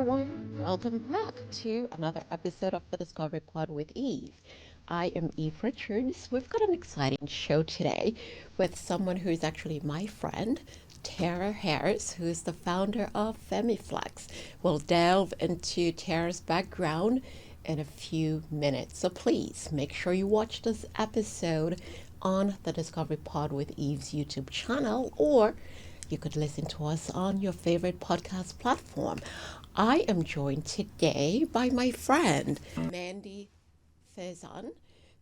everyone, welcome back to another episode of the Discovery Pod with Eve. I am Eve Richards. We've got an exciting show today with someone who is actually my friend, Terara Harris, who is the founder of Femi-Flex. We'll delve into Tara's background in a few minutes. So please make sure you watch this episode on the Discovery Pod with Eve's YouTube channel, or you could listen to us on your favorite podcast platform. I am joined today by my friend, Mandy Fason.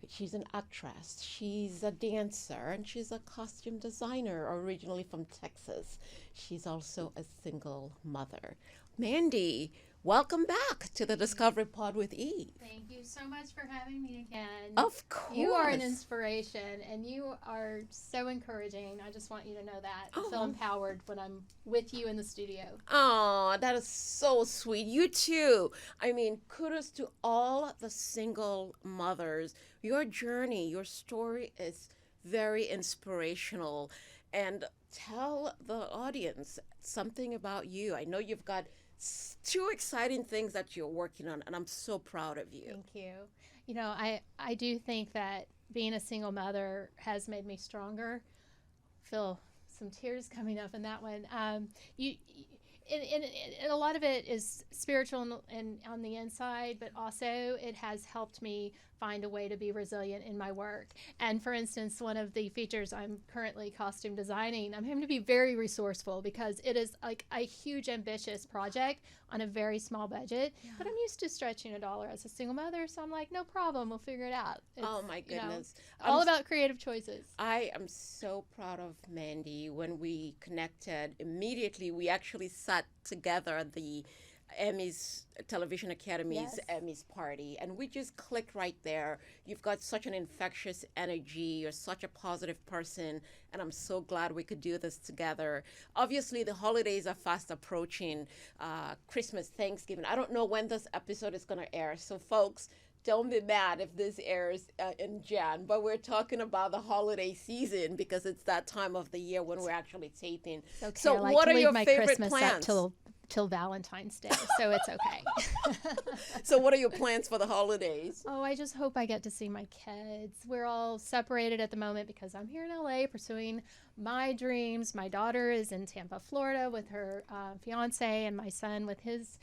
She's an actress, she's a dancer, and she's a costume designer originally from Texas. She's also a single mother. Mandy, welcome back to the Discovery Pod with Eve. Thank you so much for having me again. Of course. You are an inspiration and you are so encouraging. I just want you to know that. I feel empowered when I'm with you in the studio. Oh, that is so sweet. You too. I mean, kudos to all the single mothers. Your journey, your story is very inspirational. And tell the audience something about you. I know you've got two exciting things that you're working on, and I'm so proud of you. Thank you. You know, I do think that being a single mother has made me stronger. Feel some tears coming up in that one. And a lot of it is spiritual and on the inside, but also it has helped me find a way to be resilient in my work. And for instance, one of the features I'm currently costume designing, I'm having to be very resourceful because it is like a huge ambitious project on a very small budget. Yeah. But I'm used to stretching $1 as a single mother, so I'm like, no problem, we'll figure it out. It's, oh my goodness. All about creative choices. I am so proud of Mandy. When we connected, immediately we actually sat together at the Emmys, Television Academy's Emmys party, and we just clicked right there. You've got such an infectious energy. You're such a positive person, and I'm so glad we could do this together. Obviously, the holidays are fast approaching. Christmas, Thanksgiving. I don't know when this episode is going to air, so folks, don't be mad if this airs in Jan, but we're talking about the holiday season because it's that time of the year when we're actually taping. Okay, so like what are your my favorite Christmas plans? Up till Valentine's Day, so it's okay. So what are your plans for the holidays? Oh, I just hope I get to see my kids. We're all separated at the moment because I'm here in LA pursuing my dreams. My daughter is in Tampa, Florida with her fiance, and my son with his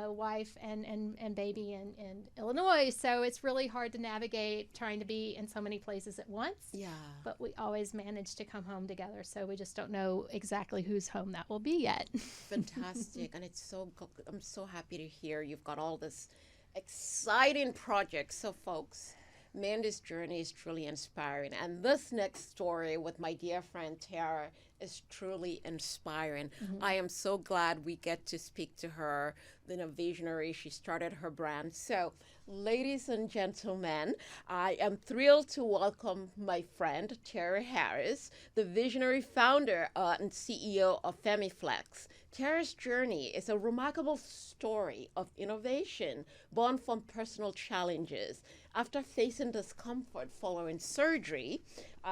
wife and baby in Illinois. So it's really hard to navigate trying to be in so many places at once. Yeah. But we always manage to come home together. So we just don't know exactly whose home that will be yet. Fantastic. And I'm so happy to hear you've got all this exciting projects. So folks, Mandy's journey is truly inspiring. And this next story with my dear friend Terara is truly inspiring. Mm-hmm. I am so glad we get to speak to her, a visionary. She started her brand. So, ladies and gentlemen, I am thrilled to welcome my friend Terara Harris, the visionary founder and CEO of Femi-Flex. Tara's journey is a remarkable story of innovation born from personal challenges. After facing discomfort following surgery,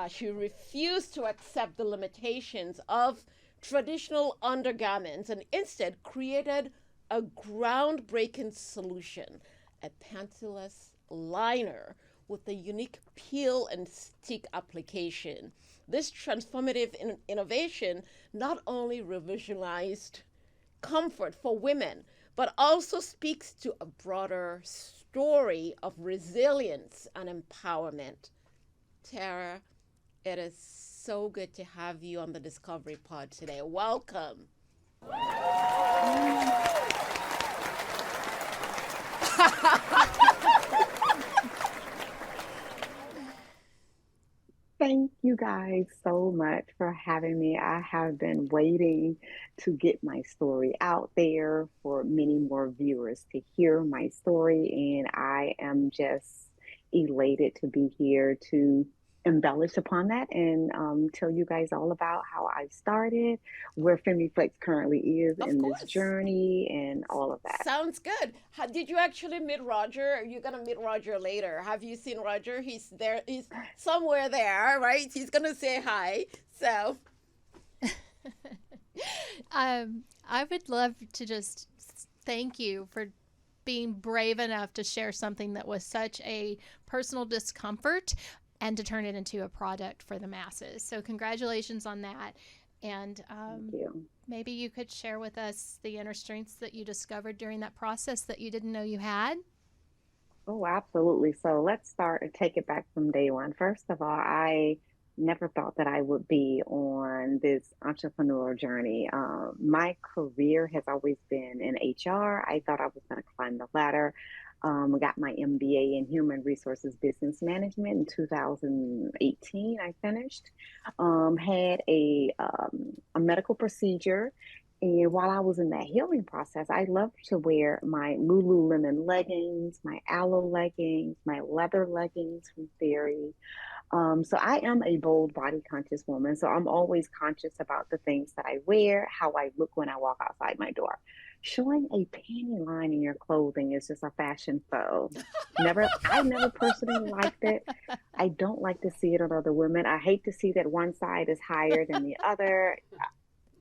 she refused to accept the limitations of traditional undergarments and instead created a groundbreaking solution, a pantyless liner with a unique peel and stick application. This transformative innovation not only revolutionized comfort for women, but also speaks to a broader story of resilience and empowerment. Tara, it is so good to have you on the Discovery Pod today. Welcome. Thank you guys so much for having me. I have been waiting to get my story out there for many more viewers to hear my story, and I am just elated to be here to embellish upon that and tell you guys all about how I started, where Femi-Flex currently is in this journey, and all of that. Sounds good. Did you actually meet Roger? You're going to meet Roger later. Have you seen Roger? He's there. He's somewhere there, right? He's going to say hi. So I would love to just Thank you for being brave enough to share something that was such a personal discomfort and to turn it into a product for the masses. So, congratulations on that. And Thank you. maybe you could share with us the inner strengths that you discovered during that process that you didn't know you had. Oh, absolutely. So let's start and take it back from day one. First of all, I never thought that I would be on this entrepreneur journey. My career has always been in HR. I thought I was going to climb the ladder. I got my MBA in Human Resources Business Management in 2018. I finished. Had a medical procedure, and while I was in that healing process, I loved to wear my Lululemon leggings, my aloe leggings, my leather leggings from Theory. So I am a bold body conscious woman. So I'm always conscious about the things that I wear, how I look when I walk outside my door. Showing a panty line in your clothing is just a fashion faux. I never personally liked it. I don't like to see it on other women. I hate to see that one side is higher than the other.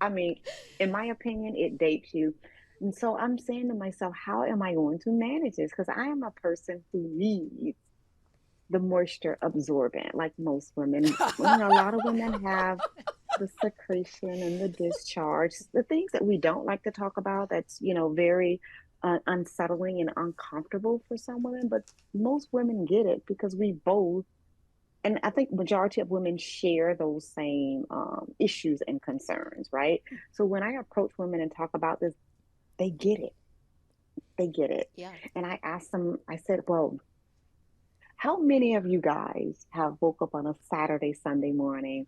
I mean, in my opinion, it dates you. And so I'm saying to myself, how am I going to manage this? Because I am a person who needs the moisture absorbent, like most women. A lot of women have the secretion and the discharge, the things that we don't like to talk about. That's very unsettling and uncomfortable for some women, but most women get it because we both, and I think majority of women share those same issues and concerns, right? So when I approach women and talk about this, they get it. They get it. Yeah. And I asked them, I said, well, how many of you guys have woke up on a Saturday, Sunday morning,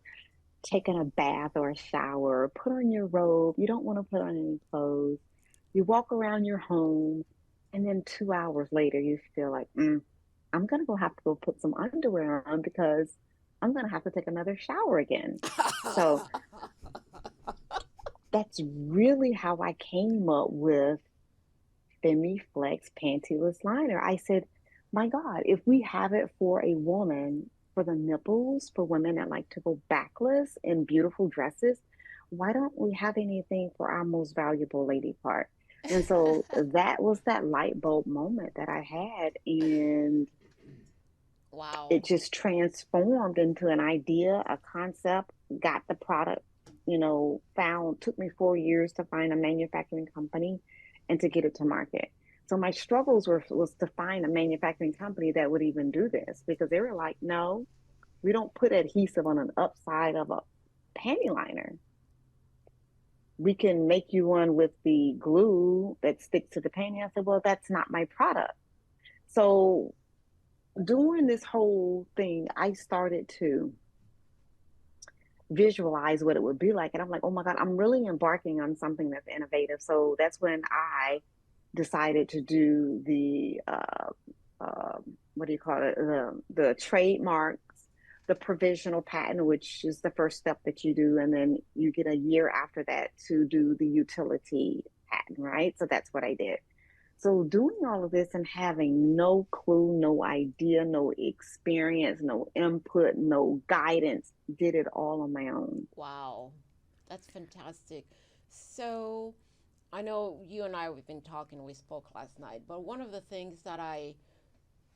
taken a bath or a shower, put on your robe, you don't want to put on any clothes, you walk around your home, and then 2 hours later you feel like, I'm gonna have to go put some underwear on because I'm gonna have to take another shower again. So that's really how I came up with Femi-Flex pantyless liner. I said, my God, if we have it for a woman, for the nipples, for women that like to go backless in beautiful dresses, why don't we have anything for our most valuable lady part? And so that was that light bulb moment that I had. And Wow. it just transformed into an idea, a concept, got the product, took me 4 years to find a manufacturing company and to get it to market. So my struggles was to find a manufacturing company that would even do this because they were like, no, we don't put adhesive on an upside of a panty liner. We can make you one with the glue that sticks to the panty. I said, well, that's not my product. So during this whole thing, I started to visualize what it would be like. And I'm like, oh my God, I'm really embarking on something that's innovative. So that's when I decided to do the, what do you call it? The trademarks, the provisional patent, which is the first step that you do. And then you get a year after that to do the utility patent, right? So that's what I did. So doing all of this and having no clue, no idea, no experience, no input, no guidance, did it all on my own. Wow. That's fantastic. So I know you and I, we've been talking, we spoke last night, but one of the things that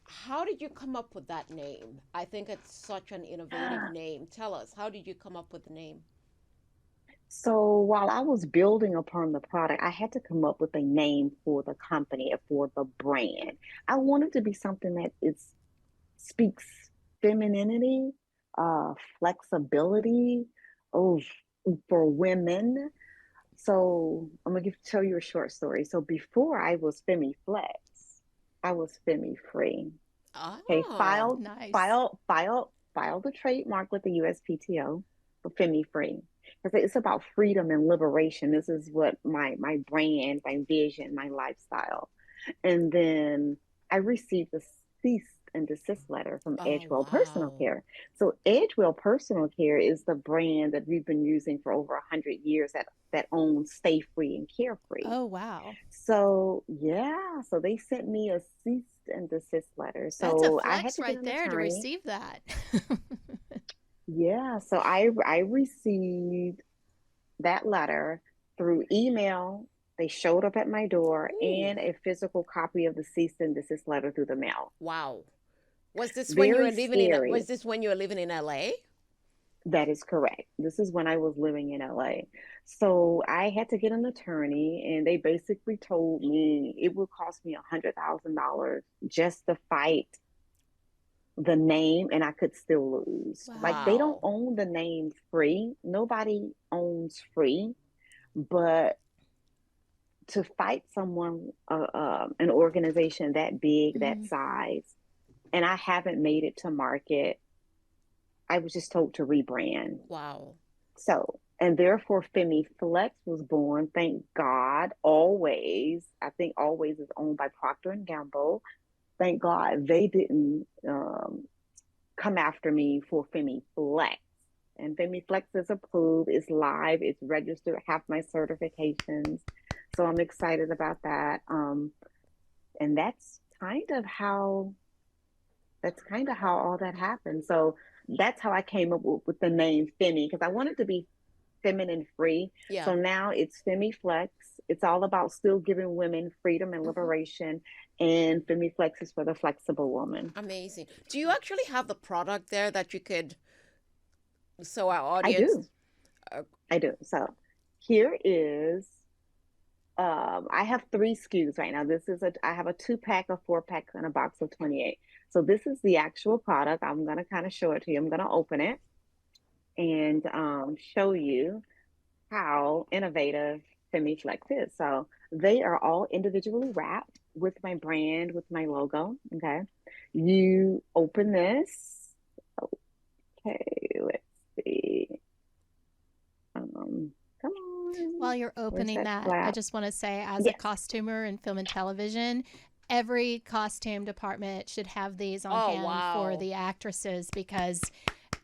how did you come up with that name? I think it's such an innovative name. Tell us, how did you come up with the name? So while I was building upon the product, I had to come up with a name for the company, for the brand. I wanted to be something that speaks femininity, flexibility, oh, for women. So I'm gonna tell you a short story. So before I was Femi-Flex, I was Femi-Free. Okay, Ah, Nice. file the trademark with the USPTO for Femi-Free. Because it's about freedom and liberation. This is what my brand, my vision, my lifestyle. And then I received a cease and desist letter from oh, Edgewell Personal wow. Care. So Edgewell Personal Care is the brand that we've been using for over 100 years that owns Stay Free and Carefree. Oh, wow. So yeah, so they sent me a cease and desist letter. That's a So I had flex to get right an there to attorney. receive that. Yeah, so I received that letter through email. They showed up at my door Ooh, and a physical copy of the cease and desist letter through the mail. wow. Was this when you were Very living in scary. was this when you were living in LA? That is correct. This is when I was living in LA. So I had to get an attorney, and they basically told me it would cost me $100,000 just to fight the name, and I could still lose. Like, Wow. they don't Wow. own the name free. Nobody owns free, but to fight someone, an organization that big, that Mm. size, and I haven't made it to market. I was just told to rebrand. Wow. So, and therefore, Femi-Flex was born. Thank God, always. I think always is owned by Procter and Gamble. Thank God they didn't come after me for Femi-Flex. And Femi-Flex is approved, it's live, it's registered, have my certifications. So I'm excited about that. And that's kind of how all that happened. So that's how I came up with the name Femi, because I wanted to be feminine free. Yeah. So now it's Femi-Flex. It's all about still giving women freedom and Hmm. liberation. And Femi-Flex is for the flexible woman. Amazing. Do you actually have the product there that you could, so our I audience, do. uh, I do. So here is I have three SKUs right now. I have a 2-pack, a 4-pack, and a box of 28. So this is the actual product. I'm gonna kind of show it to you. I'm gonna open it and show you how innovative Femi-Flex is. So they are all individually wrapped with my brand, with my logo. Okay. You open this. Okay, let's see. Come on. While you're Where's opening that that, I flap? just want to say, as a Yes. costumer in film and television, every costume department should have these on oh, hand for wow. the actresses because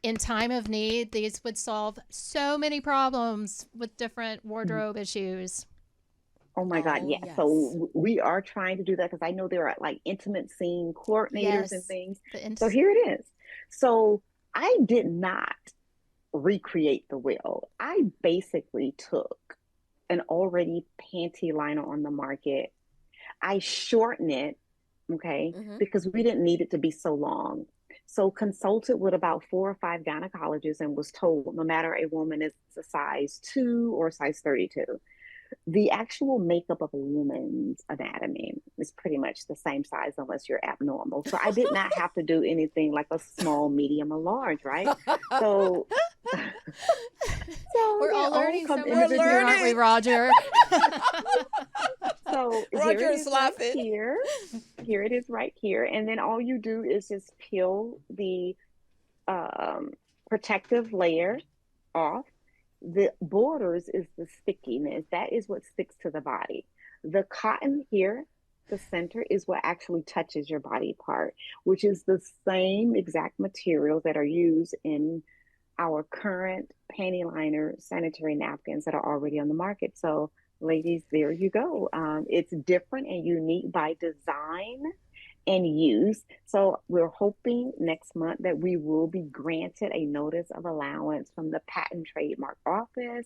in time of need, these would solve so many problems with different wardrobe issues. Oh my God, Oh, yes. yes. So we are trying to do that because I know there are like intimate scene coordinators and Yes. things. The So here it is. So I did not recreate the wheel. I basically took an already panty liner on the market. I shortened it, okay, Hmm. because we didn't need it to be so long. So consulted with about 4 or 5 gynecologists and was told no matter a woman is a size 2 or size 32, the actual makeup of a woman's anatomy is pretty much the same size unless you're abnormal. So I did not have to do anything like a small, medium, or large, right? So so We're they all all learning come so much We're here, individually. aren't we, learning. Roger? So here Roger it is is right laughing. here. Here it is right here. And then all you do is just peel the um, protective layer off. The borders is the stickiness. That is what sticks to the body. The cotton here, the center, is what actually touches your body part, which is the same exact materials that are used in our current panty liner sanitary napkins that are already on the market. So, ladies, there you go. It's different and unique by design and use. So we're hoping next month that we will be granted a notice of allowance from the Patent Trademark Office,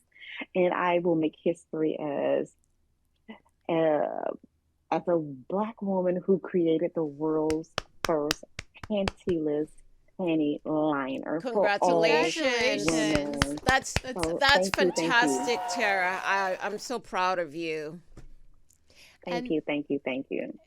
and I will make history uh, as a Black woman who created the world's first pantyless panty liner for all Congratulations. Congratulations. women. That's So That's thank you, thank you, fantastic, Tara. I'm so proud of you. thank and you, thank you, thank you.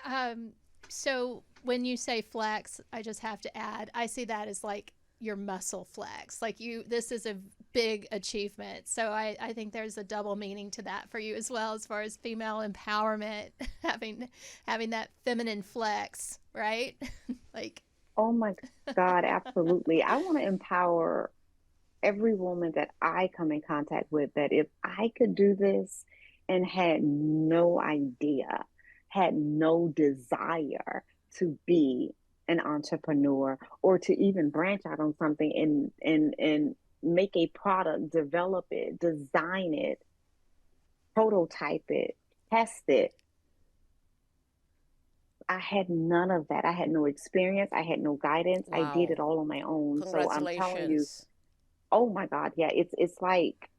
um so when you say flex, I just have to add, I see that as like your muscle flex. Like you, this is a big achievement. So I think there's a double meaning to that for you as well, as far as female empowerment, having that feminine flex, right? Like, Oh my God, absolutely. I want to empower every woman that I come in contact with that if I could do this and had no idea, had no desire to be an entrepreneur or to even branch out on something and make a product, develop it, design it, prototype it, test it. I had none of that. I had no experience. I had no guidance. I did Wow. it all on my own. So I'm telling you, Congratulations. oh my God, yeah, it's like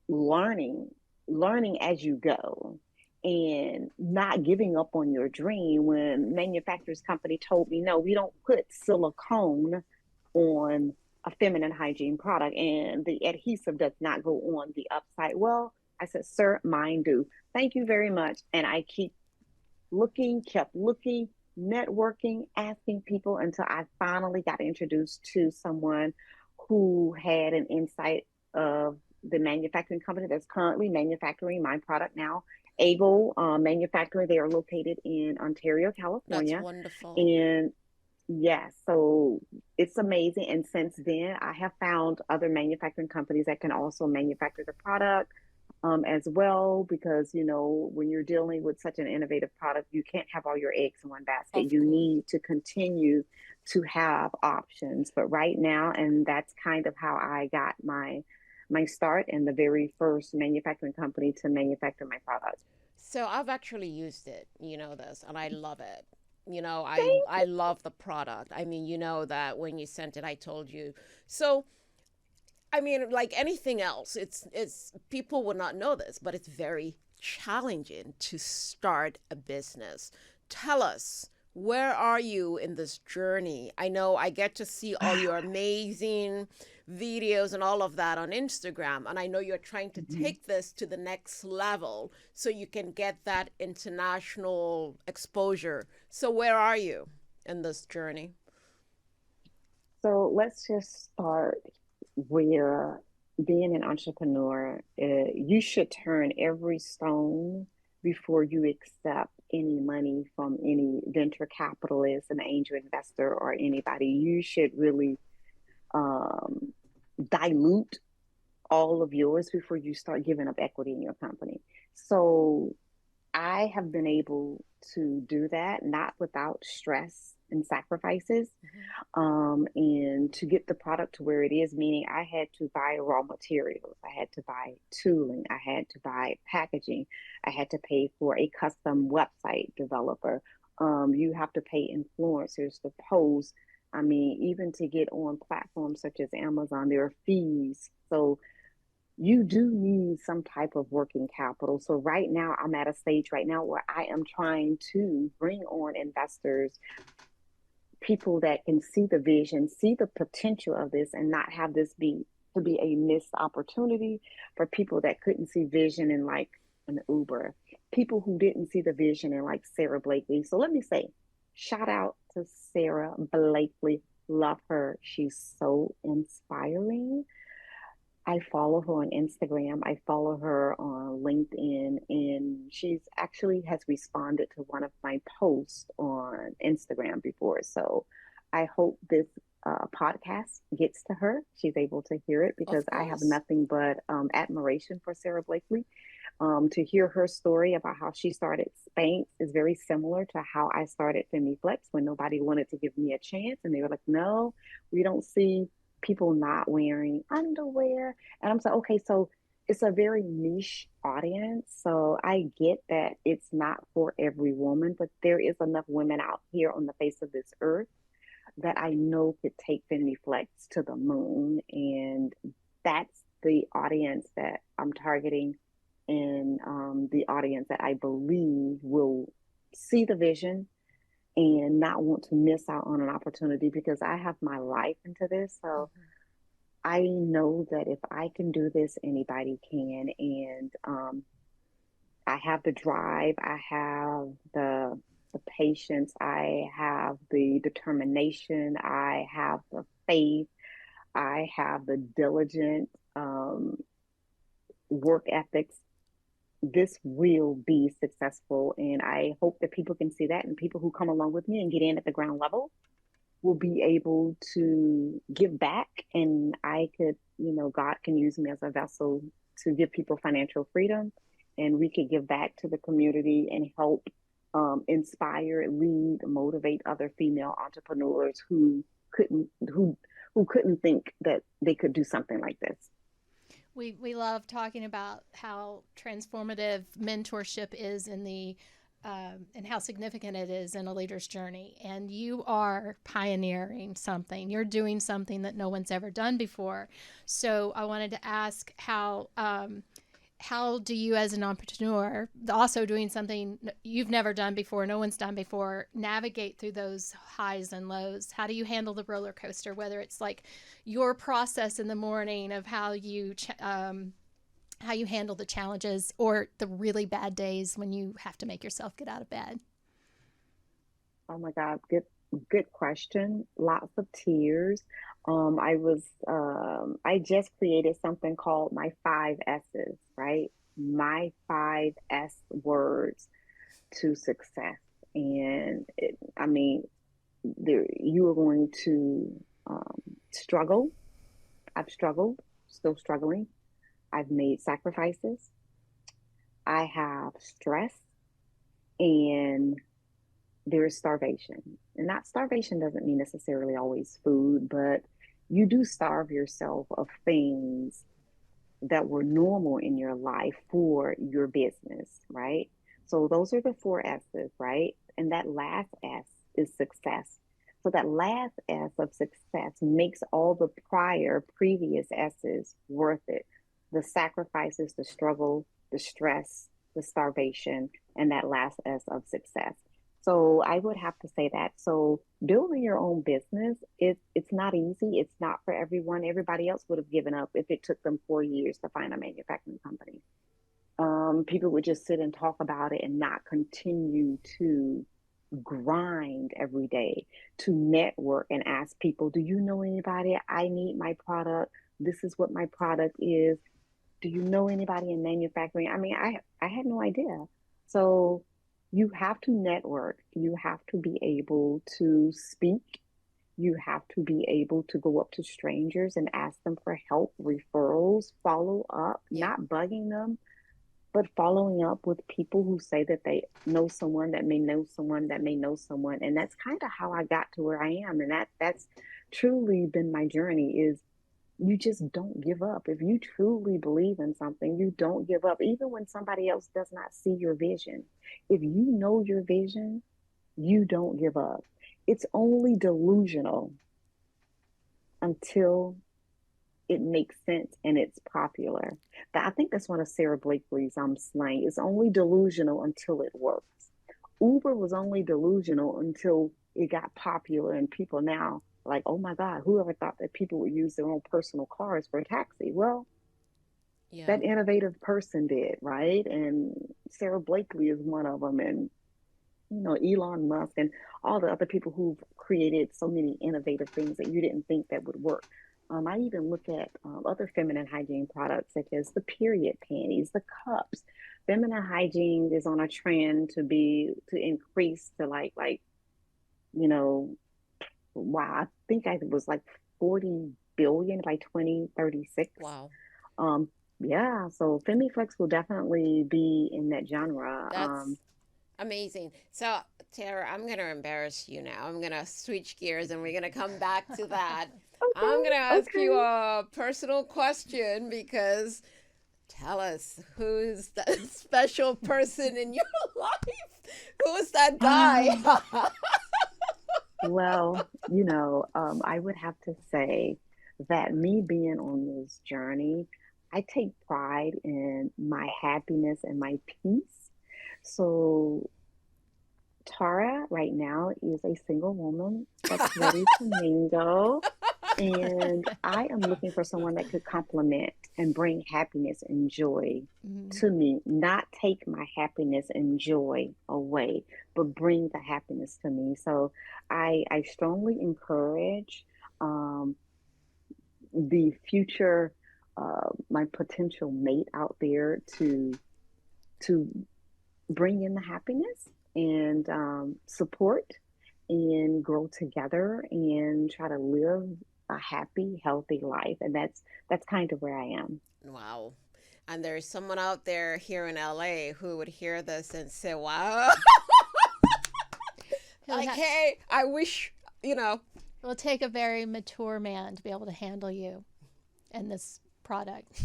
learning. learning as you go and not giving up on your dream. When manufacturers company told me, no, we don't put silicone on a feminine hygiene product and the adhesive does not go on the upside. Well, I said, sir, mine do. Thank you very much. And I kept looking, networking, asking people until I finally got introduced to someone who had an insight of the manufacturing company that's currently manufacturing my product now. Able Manufacturing. They are located in Ontario, That's California. wonderful. And yes, so it's amazing. And since then, I have found other manufacturing companies that can also manufacture the product as well, because when you're dealing with such an innovative product, you can't have all your eggs in one basket. Of You course. need to continue to have options. But right now, and that's kind of how I got my start in the very first manufacturing company to manufacture my products. So I've actually used it, this, and I love it. Thank I love the product. I mean, that when you sent it, I told you. So I mean, like anything else, it's people will not know this, but it's very challenging to start a business. Tell us, where are you in this journey? I know I get to see all your amazing videos and all of that on Instagram, and I know you're trying to you. take this to the next level so you can get that international exposure. So where are you in this journey? So let's just start where being an entrepreneur, you should turn every stone before you accept any money from any venture capitalist, an angel investor, or anybody. You should really um, dilute all of yours before you start giving up equity in your company. So I have been able to do that, not without stress and sacrifices, Mm-hmm. and to get the product to where it is, meaning I had to buy raw materials, I had to buy tooling, I had to buy packaging, I had to pay for a custom website developer. You have to pay influencers to post. I mean, even to get on platforms such as Amazon, there are fees. So you do need some type of working capital. So right now, I'm at a stage right now where I am trying to bring on investors, people that can see the vision, see the potential of this, and not have this be to be a missed opportunity for people that couldn't see vision in like an Uber, people who didn't see the vision in like Sarah Blakely. So let me say, shout out to Sarah Blakely. Love her. She's so inspiring. I follow her on Instagram. I follow her on LinkedIn, and she's actually has responded to one of my posts on Instagram before. So I hope this podcast gets to her. She's able to hear it because Of I have course. nothing but admiration for Sarah Blakely. To hear her story about how she started Spanx is very similar to how I started Femi-Flex when nobody wanted to give me a chance. And they were like, no, we don't see people not wearing underwear. And I'm saying, okay, so it's a very niche audience. So I get that it's not for every woman, but there is enough women out here on the face of this earth that I know could take Femi-Flex to the moon. And that's the audience that I'm targeting, and the audience that I believe will see the vision and not want to miss out on an opportunity, because I have my life into this. So Mm-hmm. I know that if I can do this, anybody can. And I have the drive, I have the patience, I have the determination, I have the faith, I have the diligent work ethics. This will be successful, and I hope that people can see that, and people who come along with me and get in at the ground level will be able to give back. And I could, God can use me as a vessel to give people financial freedom, and we could give back to the community and help inspire, lead, motivate other female entrepreneurs couldn't who who couldn't think that they could do something like this. We love talking about how transformative mentorship is in the and how significant it is in a leader's journey. And you are pioneering something. You're doing something that no one's ever done before. So I wanted to ask how do you as an entrepreneur, also doing something you've never done before, no one's done before, navigate through those highs and lows? How do you handle the roller coaster, whether it's like your process in the morning of how you handle the challenges or the really bad days when you have to make yourself get out of bed? Oh my God, good question. Lots of tears. I just created something called my 5 S's, right? My 5 S words to success. And I mean, you are going to struggle. I've struggled, still struggling. I've made sacrifices. I have stress, and there is starvation. And not starvation doesn't mean necessarily always food, but you do starve yourself of things that were normal in your life for your business, right? So those are the 4 S's, right? And that last S is success. So that last S of success makes all the previous S's worth it. The sacrifices, the struggle, the stress, the starvation, and that last S of success. So I would have to say that. So building your own business, it's not easy. It's not for everyone. Everybody else would have given up if it took them 4 years to find a manufacturing company. People would just sit and talk about it and not continue to grind every day, to network and ask people, do you know anybody? I need my product. This is what my product is. Do you know anybody in manufacturing? I mean, I had no idea. So you have to network. You have to be able to speak. You have to be able to go up to strangers and ask them for help, referrals, follow up, Yeah. not bugging them, but following up with people who say that they know someone that may know someone that may know someone. And that's kind of how I got to where I am. And that's truly been my journey, is you just don't give up. If you truly believe in something, you don't give up, even when somebody else does not see your vision. If you know your vision, you don't give up. It's only delusional until it makes sense and it's popular. I think that's one of Sarah Blakely's slang. It's only delusional until it works. Uber was only delusional until it got popular and people now like, oh my God, whoever thought that people would use their own personal cars for a taxi? Well, Yeah. that innovative person did, right? And Sarah Blakely is one of them. And, Elon Musk and all the other people who've created so many innovative things that you didn't think that would work. I even look at other feminine hygiene products, such as the period panties, the cups. Feminine hygiene is on a trend to increase to you know, wow, I think it was like 40 billion by 2036. Wow. Yeah, so Femi-Flex will definitely be in that genre. That's amazing. So, Tara, I'm going to embarrass you now. I'm going to switch gears and we're going to come back to that. I'm going to ask you a personal question, because tell us, who's that special person in your life? Who's that guy? Well, I would have to say that me being on this journey, I take pride in my happiness and my peace. So Tara right now is a single woman that's ready to mingle. And I am looking for someone that could complement and bring happiness and joy to me, not take my happiness and joy away, but bring the happiness to me. So I strongly encourage the future, my potential mate out there to bring in the happiness and support and grow together and try to live a happy, healthy life. And that's kind of where I am. Wow. And there's someone out there here in LA who would hear this and say, wow. Like, hey, I wish, It will take a very mature man to be able to handle you and this product.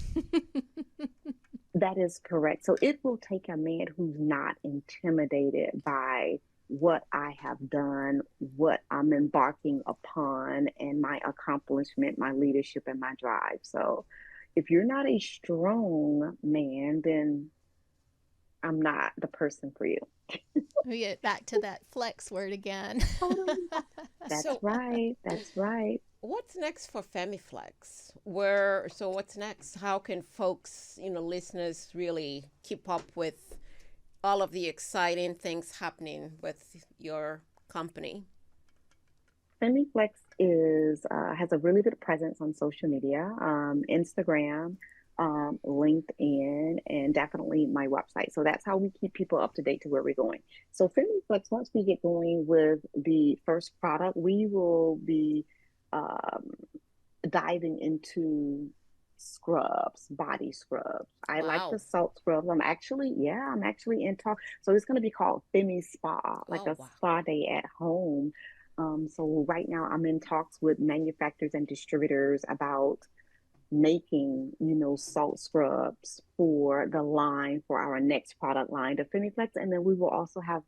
That is correct. So it will take a man who's not intimidated by what I have done, what I'm embarking upon, and my accomplishment, my leadership, and my drive. So, if you're not a strong man, then I'm not the person for you. We get back to that flex word again. Totally. That's So, right. That's right. what's next for Femi-Flex? Where, so what's next? How can folks, listeners really keep up with all of the exciting things happening with your company? Femi-Flex is has a really good presence on social media, Instagram, LinkedIn, and definitely my website. So that's how we keep people up to date to where we're going. So Femi-Flex, once we get going with the first product, we will be um, diving into scrubs, body scrubs. I like the Wow. salt scrubs. I'm actually in talk. So it's going to be called Femi Spa, like Oh, a wow. spa day at home. So right now I'm in talks with manufacturers and distributors about making, salt scrubs for the line for our next product line, the Femi-Flex, and then we will also have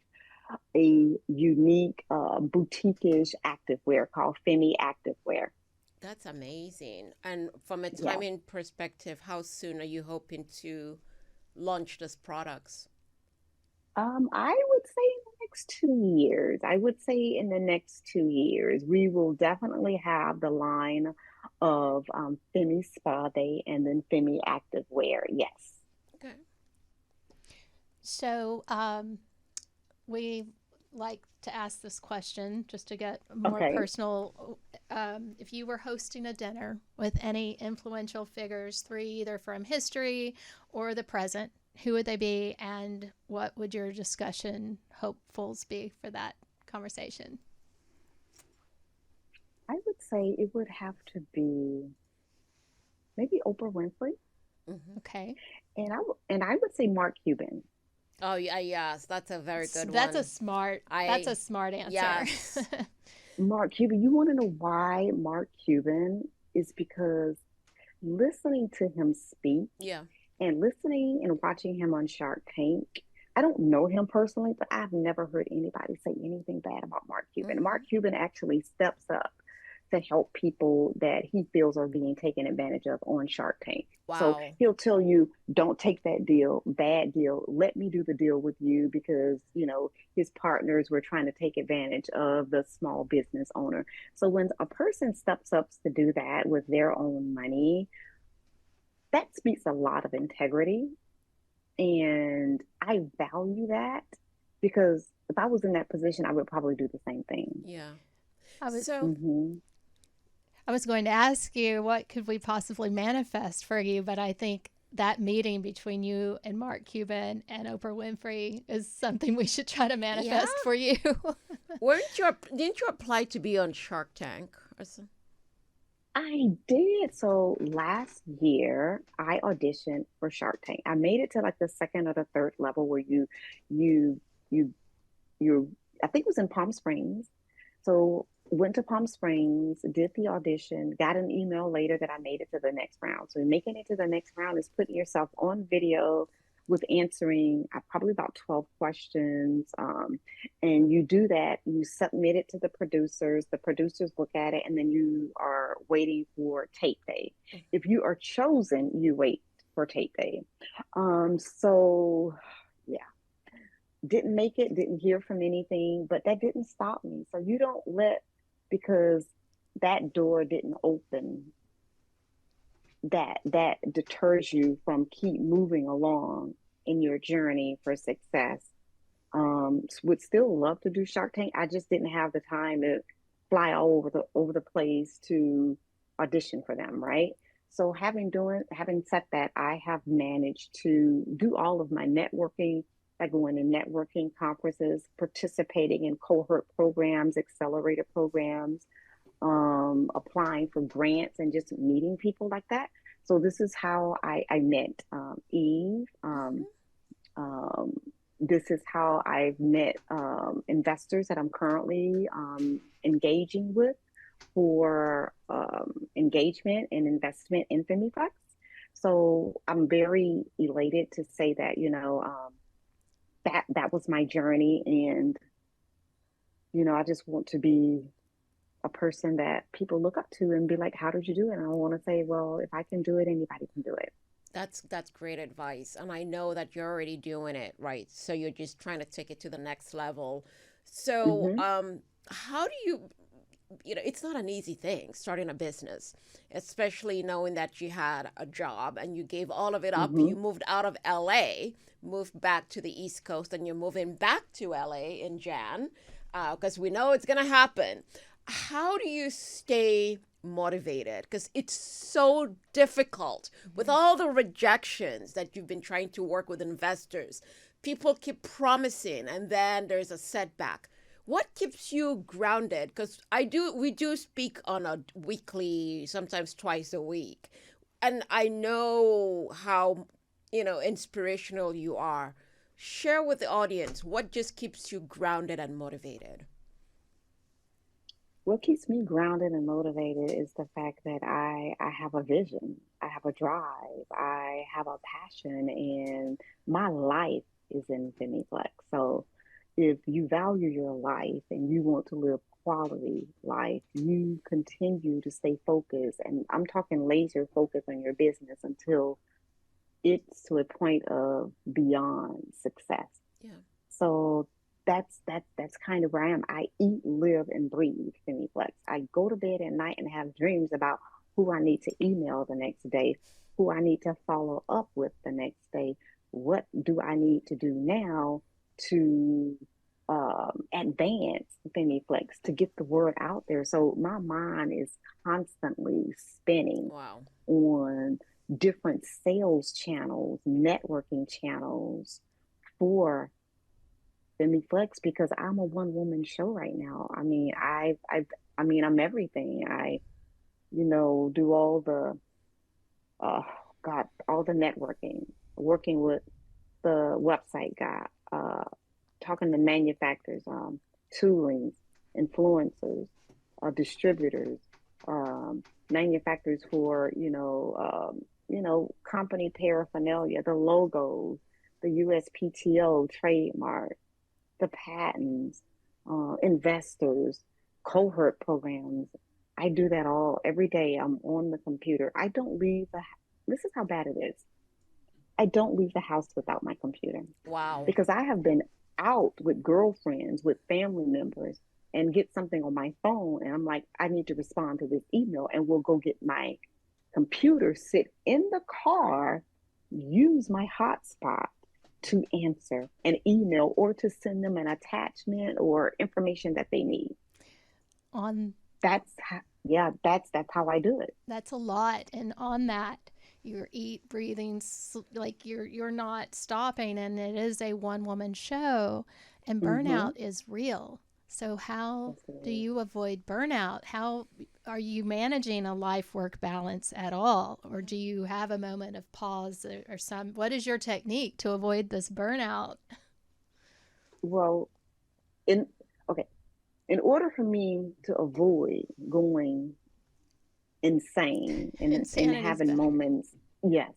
a unique boutique-ish activewear called Femi Activewear. That's amazing. And from a Yeah. timing perspective, how soon are you hoping to launch these products? I would say in the next 2 years. I would say in the next 2 years, we will definitely have the line of Femi Spa Day and then Femi Activewear. Yes. Okay. So, we like to ask this question just to get more Okay. personal. If you were hosting a dinner with any influential figures, three either from history or the present, who would they be, and what would your discussion hopefuls be for that conversation? I would say it would have to be maybe Oprah Winfrey, Hmm. Okay, and I would say Mark Cuban. Oh, yeah, yes, that's a very good that's a one. smart. That's I, a smart answer. yes, Mark Cuban, you want to know why Mark Cuban is because listening to him speak yeah. and listening and watching him on Shark Tank, I don't know him personally, but I've never heard anybody say anything bad about Mark Cuban. Mark Hmm. Cuban actually steps up to help people that he feels are being taken advantage of on Shark Tank. So Wow. he'll tell you, don't take that deal, bad deal. Let me do the deal with you because, his partners were trying to take advantage of the small business owner. So when a person steps up to do that with their own money, that speaks a lot of integrity. And I value that because if I was in that position, I would probably do the same thing. Yeah. I was So, Hmm. I was going to ask you what could we possibly manifest for you, but I think that meeting between you and Mark Cuban and Oprah Winfrey is something we should try to yeah, manifest for you. didn't you apply to be on Shark Tank or something? I did. So last year, I auditioned for Shark Tank. I made it to like the second or the third level where you, you, you, I think it was in Palm Springs. So went to Palm Springs, did the audition, got an email later that I made it to the next round. So making it to the next round is putting yourself on video with answering probably about 12 questions. And you do that, you submit it to the producers look at it, and then you are waiting for tape day. If you are chosen, you wait for tape day. So yeah, didn't make it, didn't hear from anything, but that didn't stop me. So you don't let, because that door didn't open, that deters you from keep moving along in your journey for success. Would still love to do Shark Tank. I just didn't have the time to fly all over the place to audition for them, right? So having said that, I have managed to do all of my networking by going to networking conferences, participating in cohort programs, accelerator programs, applying for grants, and just meeting people like that. So this is how I met Eve. Hmm. Um, this is how I've met investors that I'm currently engaging with for engagement and investment in Femi-Flex. So I'm very elated to say that, that was my journey. And, I just want to be a person that people look up to and be like, how did you do it? And I want to say, well, if I can do it, anybody can do it. That's great advice, and I know that you're already doing it right. So you're just trying to take it to the next level. So, Hmm. how do you? It's not an easy thing starting a business, especially knowing that you had a job and you gave all of it up. Hmm. You moved out of LA, moved back to the East Coast, and you're moving back to LA in Jan, because we know it's gonna happen. How do you stay motivated? Because it's so difficult with all the rejections that you've been trying to work with investors. People keep promising, and then there's a setback. What keeps you grounded? Because we do speak on a weekly, sometimes twice a week, and I know how inspirational you are. Share with the audience what just keeps you grounded and motivated. What keeps me grounded and motivated is the fact that I have a vision, I have a drive, I have a passion, and my life is in Femi-Flex. So if you value your life and you want to live quality life, you continue to stay focused. And I'm talking laser focus on your business until it's to a point of beyond success. Yeah. So that's kind of where I am. I eat, live, and breathe Femi-Flex. I go to bed at night and have dreams about who I need to email the next day, who I need to follow up with the next day. What do I need to do now to advance Femi-Flex to get the word out there? So my mind is constantly spinning Wow. on different sales channels, networking channels for Femi-Flex because I'm a one woman show right now. I mean, I mean, I'm everything. I, do all the, uh, God, all the networking, working with the website guy, talking to manufacturers, toolings, influencers, distributors, manufacturers for, company paraphernalia, the logos, the USPTO trademark, the patents, investors, cohort programs. I do that all every day. I'm on the computer. I don't leave this is how bad it is. I don't leave the house without my computer Wow. because I have been out with girlfriends, with family members, and get something on my phone. And I'm like, I need to respond to this email. And we'll go get my computer, sit in the car, use my hotspot to answer an email or to send them an attachment or information that they need. On Yeah, that's how I do it. That's a lot, and on that, you're eat, breathing, like you're not stopping, and it is a one woman show, and Mm-hmm. burnout is real. So how Yes, it do is. you avoid burnout? How are you managing a life work balance at all, or do you have a moment of pause or some? What is your technique to avoid this burnout? Well, in okay, in order for me to avoid going insane and Insanity's having better. moments, yes,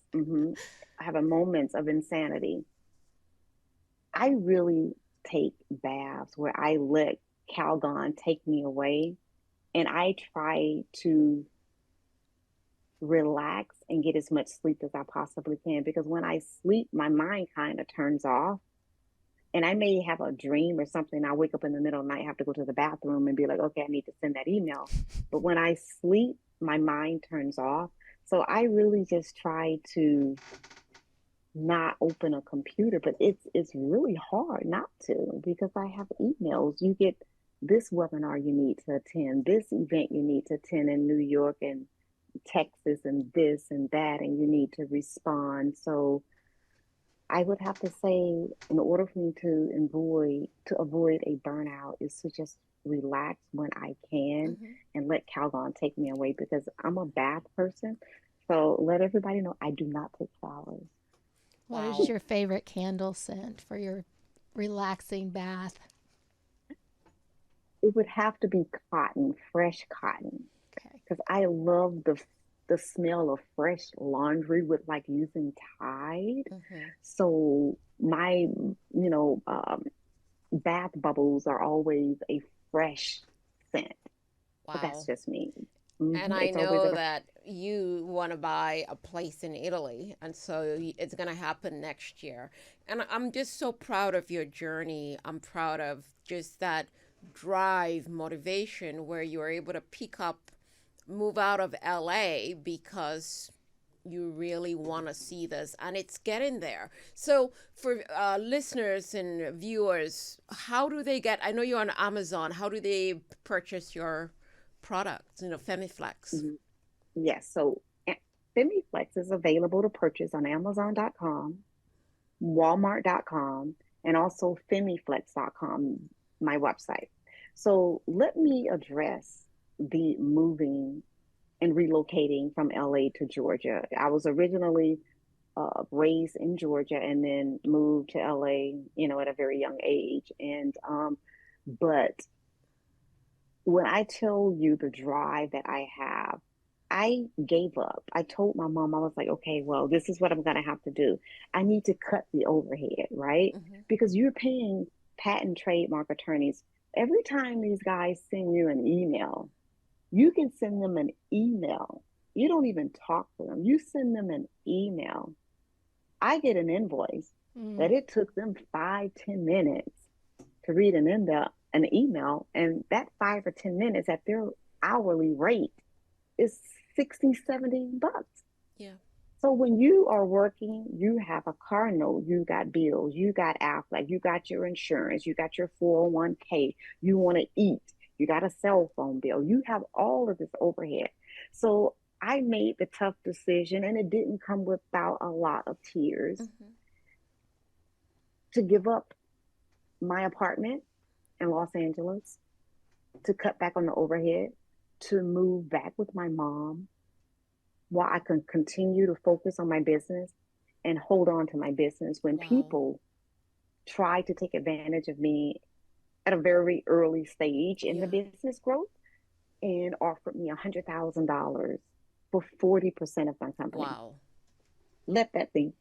having moments of insanity, I really take baths where I let Calgon take me away, and I try to relax and get as much sleep as I possibly can because when I sleep, my mind kind of turns off. And I may have a dream or something. I wake up in the middle of the night, have to go to the bathroom and be like, okay, I need to send that email. But when I sleep, my mind turns off. So I really just try to not open a computer, but it's really hard not to because I have emails. You get this webinar you need to attend, this event you need to attend in New York and Texas and this and that, and you need to respond. So I would have to say, in order for me to avoid a burnout, is to just relax when I can Hmm. and let Calgon take me away because I'm a bath person. So let everybody know I do not take showers. What is Wow. your favorite candle scent for your relaxing bath? It would have to be cotton, fresh cotton, Okay. because I love the smell of fresh laundry with like using Tide. Hmm. So my, bath bubbles are always a fresh scent. But that's Wow. just me. And I It's always know a that you want to buy a place in Italy, and so it's going to happen next year. And I'm just so proud of your journey. I'm proud of just that drive, motivation, where you were able to move out of LA because you really want to see this, and it's getting there. So for listeners and viewers, how do they get, I know you're on Amazon, how do they purchase your products, Femi-Flex? yes. So Femi-Flex is available to purchase on Amazon.com, Walmart.com, and also Femi-Flex.com, my website. So let me address the moving and relocating from LA to Georgia. I was originally raised in Georgia and then moved to LA, at a very young age. But when I tell you the drive that I have, I gave up. I told my mom, I was like, okay, well, this is what I'm going to have to do. I need to cut the overhead, right? Mm-hmm. Because you're paying patent trademark attorneys. Every time these guys send you an email, you can send them an email. You don't even talk to them. You send them an email. I get an invoice that it took them 5-10 minutes to read an email, and that 5 or 10 minutes at their hourly rate is 60-70 bucks. Yeah. So when you are working, you have a car note, you got bills, you got Affleck, you got your insurance, you got your 401k, you want to eat, you got a cell phone bill, you have all of this overhead. So I made the tough decision, and it didn't come without a lot of tears, to give up my apartment in Los Angeles, to cut back on the overhead, to move back with my mom while I can continue to focus on my business and hold on to my business when Wow. people try to take advantage of me at a very early stage in the business growth and offered me $100,000 for 40% of my company. Wow. Let that sink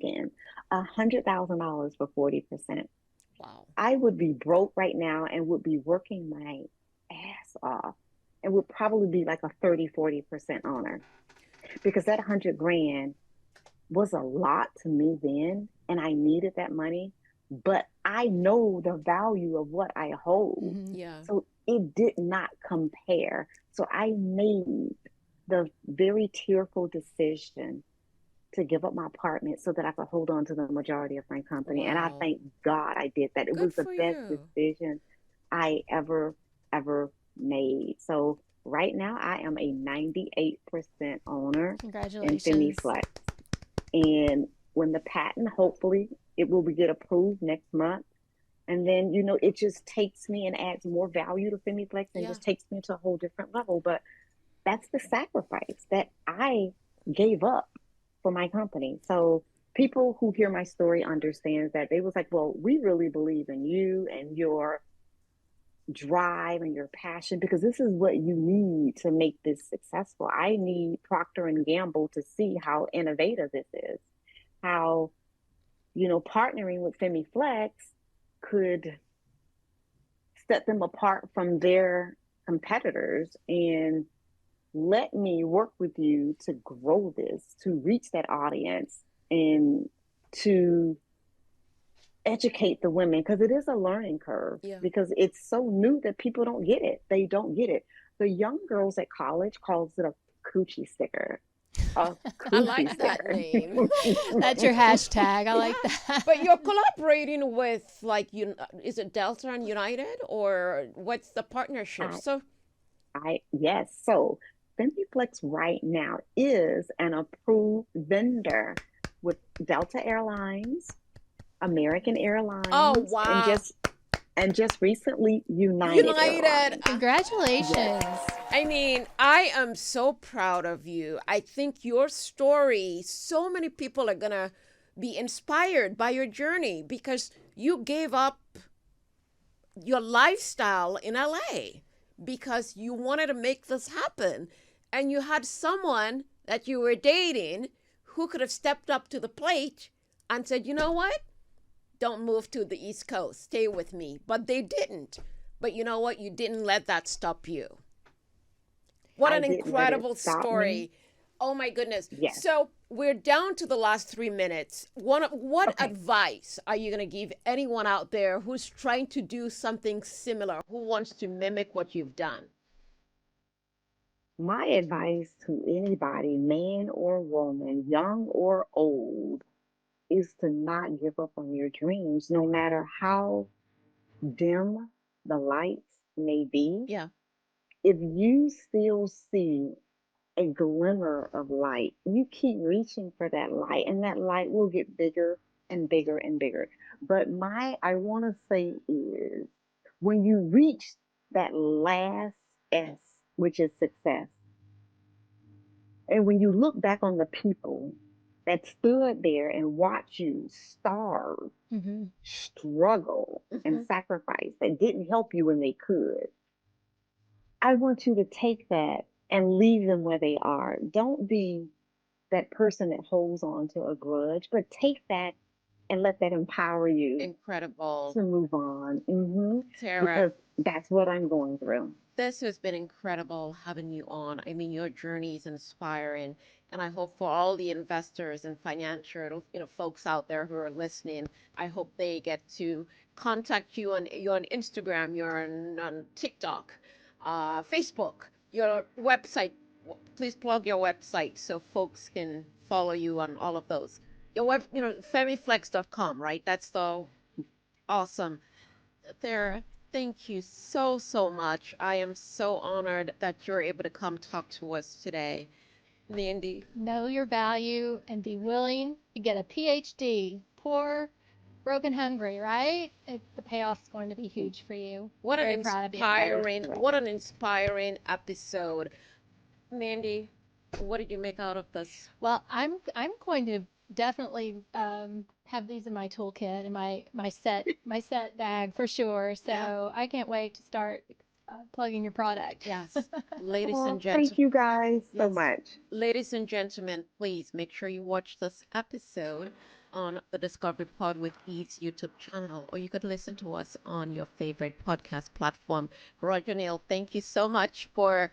in. $100,000 for 40%. Wow. I would be broke right now and would be working my ass off and would probably be like a 30-40% owner, because that 100 grand was a lot to me then, and I needed that money, but I know the value of what I hold. Yeah. So it did not compare. So I made the very tearful decision to give up my apartment so that I could hold on to the majority of my company. And I Wow. thank God I did that. It Good was the for best you. decision I ever made. So right now I am a 98% owner in Congratulations. Femi-Flex. And when the patent, hopefully it will get approved next month. And then, it just takes me and adds more value to Femi-Flex and just takes me to a whole different level. But that's the sacrifice that I gave up for my company. So people who hear my story understand that. They was like, well, we really believe in you and your drive and your passion, because this is what you need to make this successful. I need Procter and Gamble to see how innovative this is, how, partnering with Femi-Flex could set them apart from their competitors, and let me work with you to grow this, to reach that audience, and to educate the women, because it is a learning curve, because it's so new that people don't get it. They don't get it. The young girls at college calls it a coochie sticker. A I like that name. That's your hashtag. I like that. But you're collaborating with, is it Delta and United, or what's the partnership? Yes. So Femi-Flex right now is an approved vendor with Delta Airlines, American Airlines. Oh, wow. And just recently, United. Congratulations. Yes. I mean, I am so proud of you. I think your story, so many people are going to be inspired by your journey, because you gave up your lifestyle in LA because you wanted to make this happen. And you had someone that you were dating who could have stepped up to the plate and said, you know what? Don't move to the East Coast. Stay with me. But they didn't. But you know what? You didn't let that stop you. What I an didn't let it incredible stop me. story. Oh my goodness. Yes. So we're down to the last 3 minutes. What Okay. advice are you going to give anyone out there who's trying to do something similar, who wants to mimic what you've done? My advice to anybody, man or woman, young or old, is to not give up on your dreams, no matter how dim the lights may be. Yeah, If you still see a glimmer of light, you keep reaching for that light, and that light will get bigger and bigger and bigger. But I want to say is when you reach that last S, which is success, and when you look back on the people that stood there and watched you starve, Mm-hmm. struggle, and hmm, sacrifice that didn't help you when they could, I want you to take that and leave them where they are. Don't be that person that holds on to a grudge, but take that and let that empower you incredible. to move on. Tara, Because that's what I'm going through. this has been incredible having you on. I mean, your journey is inspiring, and I hope for all the investors and financial, folks out there who are listening, I hope they get to contact you on you're on Instagram, you're on TikTok, Facebook, your website. Please plug your website so folks can follow you on all of those. Your web, femiflex.com, right? That's the awesome. There, thank you so, so much. I am so honored that you're able to come talk to us today. Mandy, Know your value and be willing to get a PhD. Poor, broken, hungry, right? The payoff's going to be huge for you. what an Very proud of you. That is inspiring, correct. what an inspiring episode. Mandy, what did you make out of this? Well, I'm going to definitely have these in my toolkit and my set bag for sure. Yeah. So I can't wait to start plugging your product. Yes. Ladies and Well, thank gentlemen, you guys so yes. much. Ladies and gentlemen, please make sure you watch this episode on the Discovery Pod with Eve's YouTube channel, or you could listen to us on your favorite podcast platform. Roger Neal, thank you so much for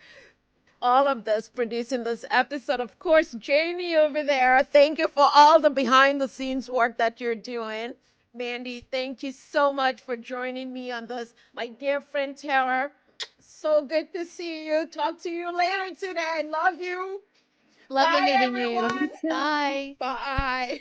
all of this, producing this episode. Of course, Jamie over there, thank you for all the behind the scenes work that you're doing. Mandy, thank you so much for joining me on this. My dear friend Tara, so good to see you. Talk to you later today. Love you. Lovely Bye, meeting you. You everyone. too. Bye. Bye.